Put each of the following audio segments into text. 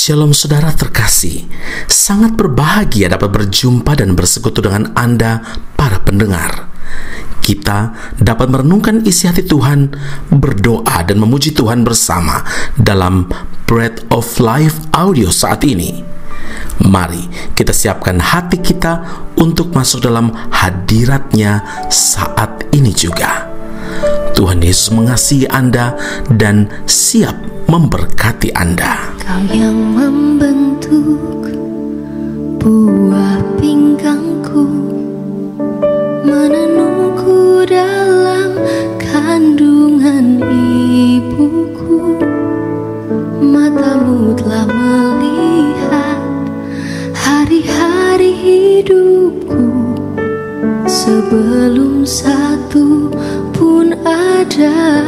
Shalom saudara terkasih, sangat berbahagia dapat berjumpa dan bersekutu dengan Anda para pendengar. Kita dapat merenungkan isi hati Tuhan, berdoa dan memuji Tuhan bersama dalam Bread of Life audio saat ini. Mari kita siapkan hati kita untuk masuk dalam hadirat-Nya saat ini juga. Tuhan Yesus mengasihi Anda dan siap memberkati Anda. Kau yang membentuk buah pinggangku, menenungku dalam kandungan ibuku. Matamu telah melihat hari-hari hidupku, sebelum satu pun ada.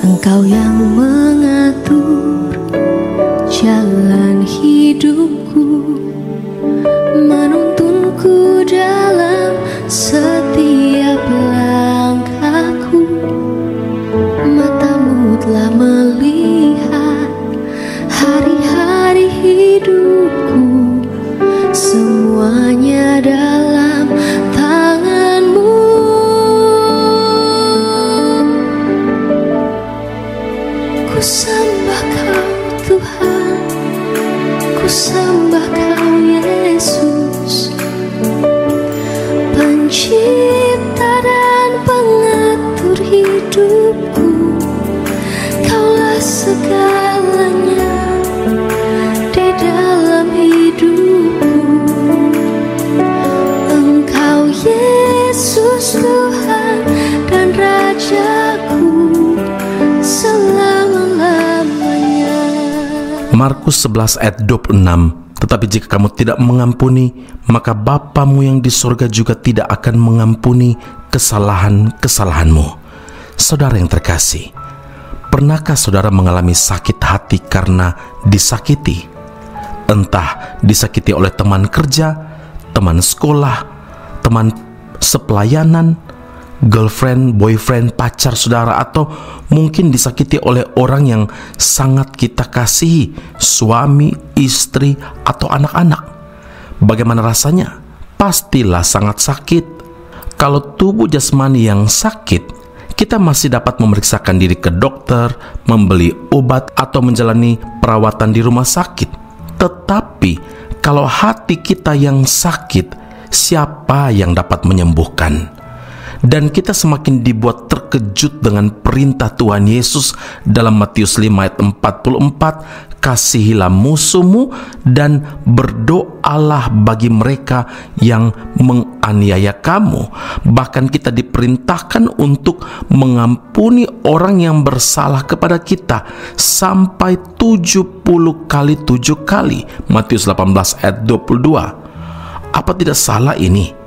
Engkau yang mengatur jalan hidupku, menuntunku dalam setiap langkahku. Matamu telah melihat hari-hari hidupku, semuanya dalam tangan-Mu. Ku sembah Kau Tuhan, ku sembah Kau Yesus, pencipta dan pengatur hidupku. Kaulah segalanya di dalam hidupku. Engkau Yesus Tuhan dan Rajaku selama-lamanya. Markus 11 ayat 26. Tetapi jika kamu tidak mengampuni, maka Bapamu yang di surga juga tidak akan mengampuni kesalahan-kesalahanmu. Saudara yang terkasih, pernahkah saudara mengalami sakit hati karena disakiti? Entah disakiti oleh teman kerja, teman sekolah, teman sepelayanan, girlfriend, boyfriend, pacar saudara, atau mungkin disakiti oleh orang yang sangat kita kasihi, suami, istri, atau anak-anak. Bagaimana rasanya? Pastilah sangat sakit. Kalau tubuh jasmani yang sakit, kita masih dapat memeriksakan diri ke dokter, membeli obat, atau menjalani perawatan di rumah sakit. Tetapi kalau hati kita yang sakit, siapa yang dapat menyembuhkan? Dan kita semakin dibuat terkejut dengan perintah Tuhan Yesus dalam Matius 5 ayat 44, kasihilah musuhmu dan berdoalah bagi mereka yang menganiaya kamu. Bahkan kita diperintahkan untuk mengampuni orang yang bersalah kepada kita sampai 70 kali 7 kali. Matius 18 ayat 22. Apa tidak salah ini?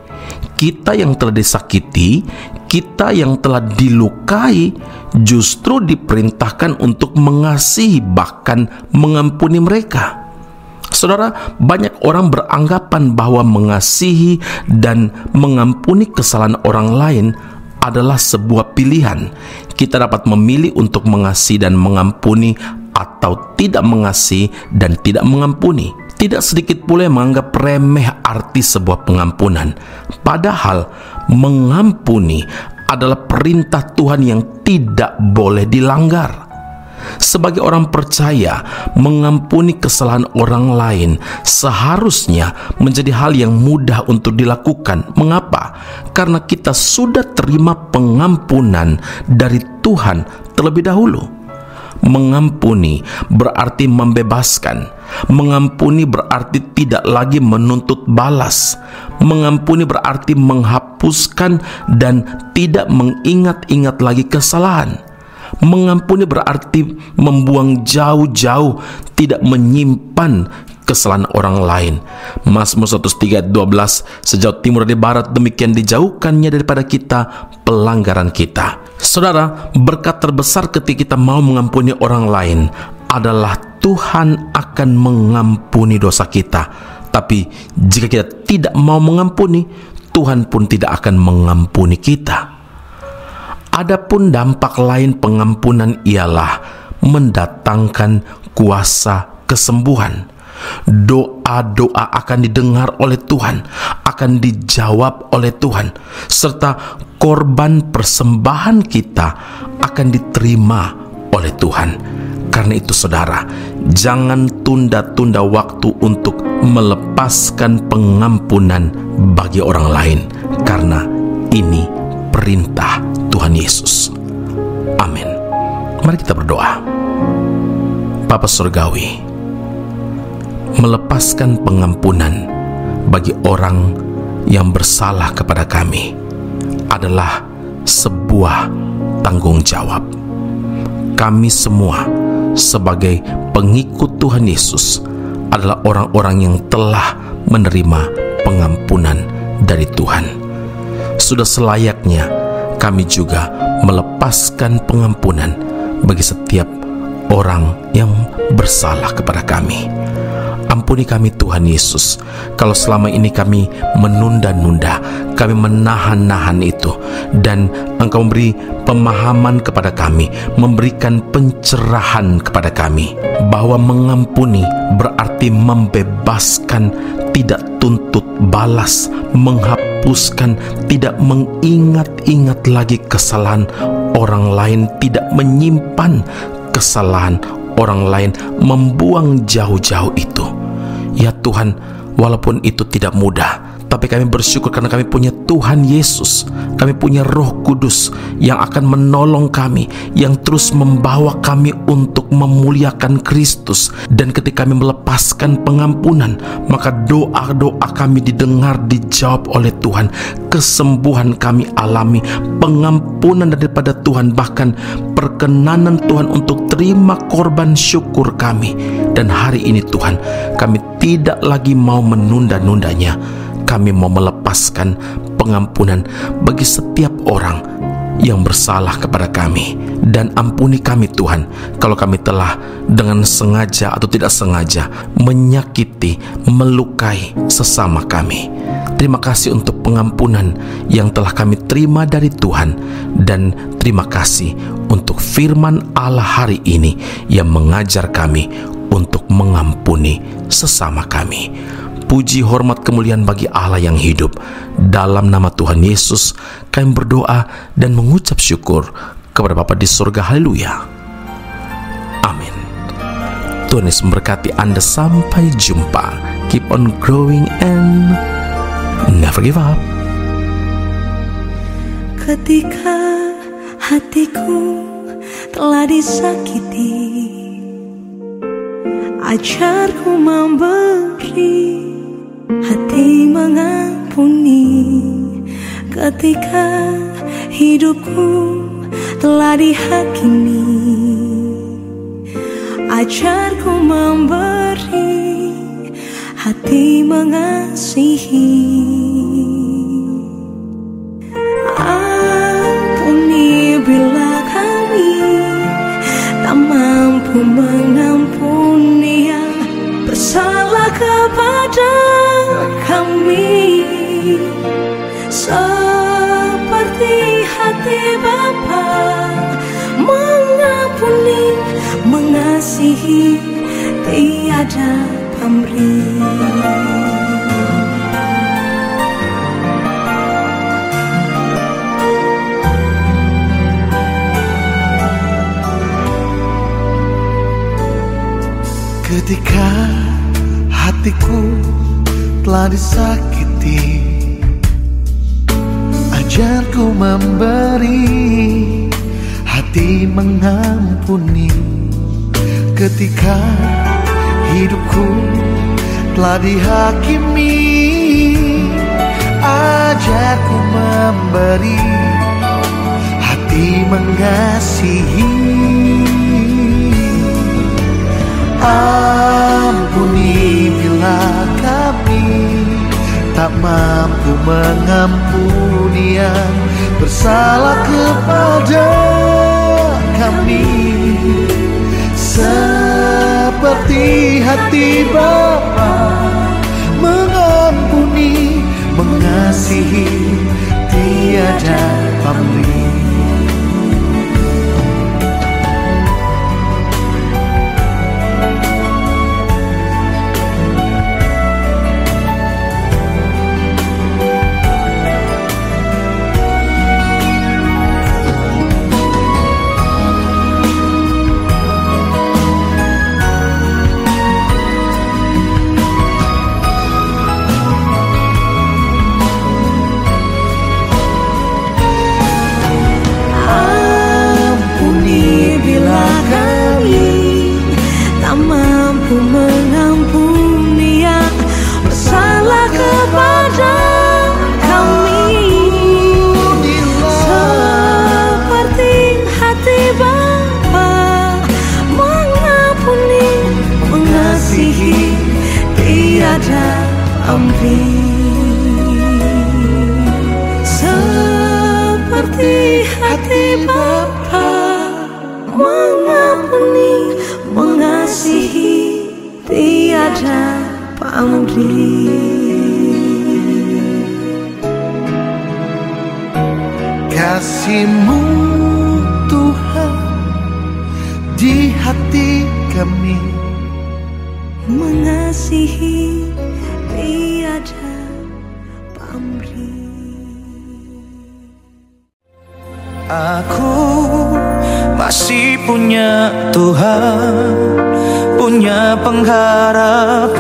Kita yang telah disakiti, kita yang telah dilukai, justru diperintahkan untuk mengasihi, bahkan mengampuni mereka. Saudara, banyak orang beranggapan bahwa mengasihi dan mengampuni kesalahan orang lain adalah sebuah pilihan. Kita dapat memilih untuk mengasihi dan mengampuni, atau tidak mengasihi dan tidak mengampuni. Tidak sedikit pula yang menganggap remeh arti sebuah pengampunan. Padahal mengampuni adalah perintah Tuhan yang tidak boleh dilanggar. Sebagai orang percaya, mengampuni kesalahan orang lain seharusnya menjadi hal yang mudah untuk dilakukan. Mengapa? Karena kita sudah terima pengampunan dari Tuhan terlebih dahulu. Mengampuni berarti membebaskan. Mengampuni berarti tidak lagi menuntut balas. Mengampuni berarti menghapuskan dan tidak mengingat-ingat lagi kesalahan. Mengampuni berarti membuang jauh-jauh, tidak menyimpan kesalahan orang lain. Mazmur 103 ayat 12, sejauh timur dari barat demikian dijauhkannya daripada kita pelanggaran kita. Saudara, berkat terbesar ketika kita mau mengampuni orang lain adalah Tuhan akan mengampuni dosa kita. Tapi jika kita tidak mau mengampuni, Tuhan pun tidak akan mengampuni kita. Adapun dampak lain pengampunan ialah mendatangkan kuasa kesembuhan. Doa-doa akan didengar oleh Tuhan, akan dijawab oleh Tuhan, serta korban persembahan kita akan diterima oleh Tuhan. Karena itu saudara, jangan tunda-tunda waktu untuk melepaskan pengampunan bagi orang lain, karena ini perintah Tuhan Yesus. Amin. Mari kita berdoa. Bapa Surgawi, melepaskan pengampunan bagi orang yang bersalah kepada kami adalah sebuah tanggung jawab. Kami semua sebagai pengikut Tuhan Yesus adalah orang-orang yang telah menerima pengampunan dari Tuhan. Sudah selayaknya kami juga melepaskan pengampunan bagi setiap orang yang bersalah kepada kami. Ampuni kami Tuhan Yesus, kalau selama ini kami menunda-nunda, kami menahan-nahan itu, dan Engkau memberi pemahaman kepada kami, memberikan pencerahan kepada kami, bahwa mengampuni berarti membebaskan, tidak tuntut balas, menghapuskan, tidak mengingat-ingat lagi kesalahan orang lain, tidak menyimpan kesalahan orang lain, membuang jauh-jauh itu. Ya Tuhan, walaupun itu tidak mudah, tapi kami bersyukur karena kami punya Tuhan Yesus, kami punya Roh Kudus yang akan menolong kami, yang terus membawa kami untuk memuliakan Kristus. Dan ketika kami melepaskan pengampunan, maka doa-doa kami didengar, dijawab oleh Tuhan, kesembuhan kami alami, pengampunan daripada Tuhan, bahkan perkenanan Tuhan untuk terima korban syukur kami. Dan hari ini Tuhan, kami tidak lagi mau menunda-nundanya. Kami mau melepaskan pengampunan bagi setiap orang yang bersalah kepada kami. Dan ampuni kami Tuhan, kalau kami telah dengan sengaja atau tidak sengaja menyakiti, melukai sesama kami. Terima kasih untuk pengampunan yang telah kami terima dari Tuhan. Dan terima kasih untuk firman Allah hari ini yang mengajar kami untuk mengampuni sesama kami. Puji, hormat, kemuliaan bagi Allah yang hidup. Dalam nama Tuhan Yesus kami berdoa dan mengucap syukur kepada Bapa di surga. Haleluya. Amin. Tuhan Yesus memberkati Anda. Sampai jumpa. Keep on growing and never give up. Ketika hatiku telah disakiti, ajarku memberi, hati mengampuni. Ketika hidupku telah dihakimi, ajarku memberi, hati mengasihi. Ampuni bila kami tak mampu mengampuni yang bersalah kepada kami, seperti hati Bapa mengampuni, mengasihi, tiada pamrih. Ketika hatiku telah disakiti, ajarku memberi, hati mengampuni. Ketika hidupku telah dihakimi, ajarku memberi, hati mengasihi. Ampuni bila kami tak mampu mengampuni yang bersalah kepada kami, seperti hati Bapa mengampuni, mengasihi, tiada pamrih. pamrih. Seperti hati Bapa, mengampuni, mengasihi, tiada pamrih. Kasih-Mu Tuhan di hati kami, mengasihi, tiada pamrih. Aku masih punya Tuhan, punya pengharapan.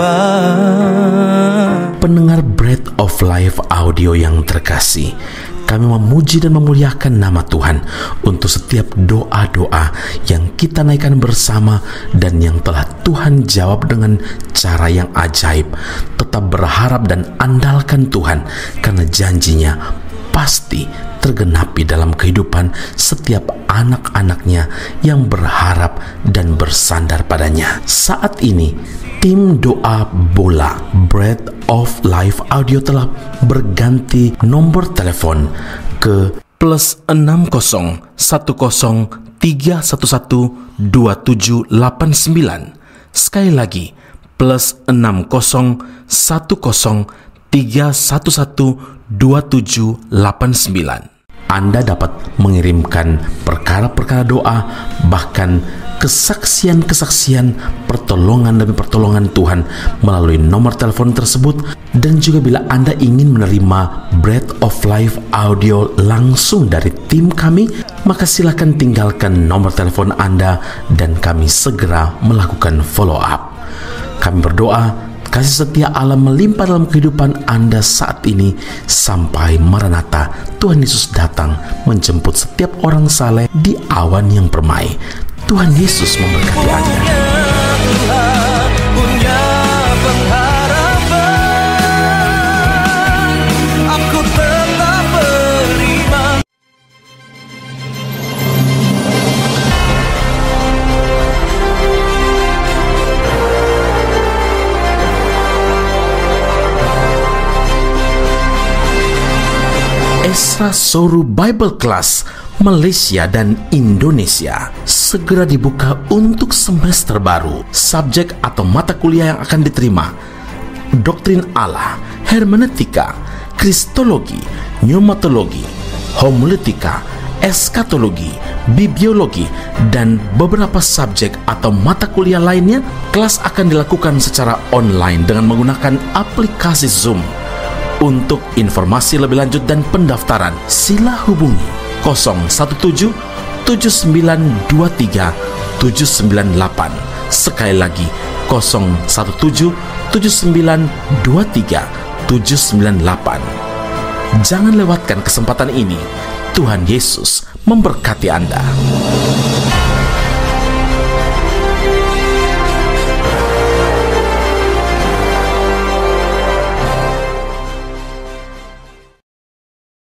Pendengar Bread of Life audio yang terkasih, kami memuji dan memuliakan nama Tuhan untuk setiap doa-doa yang kita naikkan bersama dan yang telah Tuhan jawab dengan cara yang ajaib. Tetap berharap dan andalkan Tuhan, karena janjinya pasti tergenapi dalam kehidupan setiap anak-anaknya yang berharap dan bersandar padanya. Saat ini, tim doa bola Bread of Life audio telah berganti nomor telepon ke +60 10 311 2789. Sekali lagi, +60 10 311 2789. Anda dapat mengirimkan perkara-perkara doa, bahkan kesaksian-kesaksian, pertolongan demi pertolongan Tuhan melalui nomor telepon tersebut. Dan juga bila Anda ingin menerima Bread of Life audio langsung dari tim kami, maka silakan tinggalkan nomor telepon Anda dan kami segera melakukan follow up. Kami berdoa kasih setia Allah melimpah dalam kehidupan Anda saat ini sampai Maranatha, Tuhan Yesus datang menjemput setiap orang saleh di awan yang permai. Tuhan Yesus memberkati Anda. Punya pengharapan, aku tetap beriman. Esra Soru Bible Class Malaysia dan Indonesia segera dibuka untuk semester baru. Subjek atau mata kuliah yang akan diterima: Doktrin Allah, Hermeneutika, Kristologi, Pneumatologi, Homiletika, Eskatologi, Bibliologi, dan beberapa subjek atau mata kuliah lainnya. Kelas akan dilakukan secara online dengan menggunakan aplikasi Zoom. Untuk informasi lebih lanjut dan pendaftaran, sila hubungi 017 7923 798. Sekali lagi, 017 7923 798. Jangan lewatkan kesempatan ini. Tuhan Yesus memberkati Anda.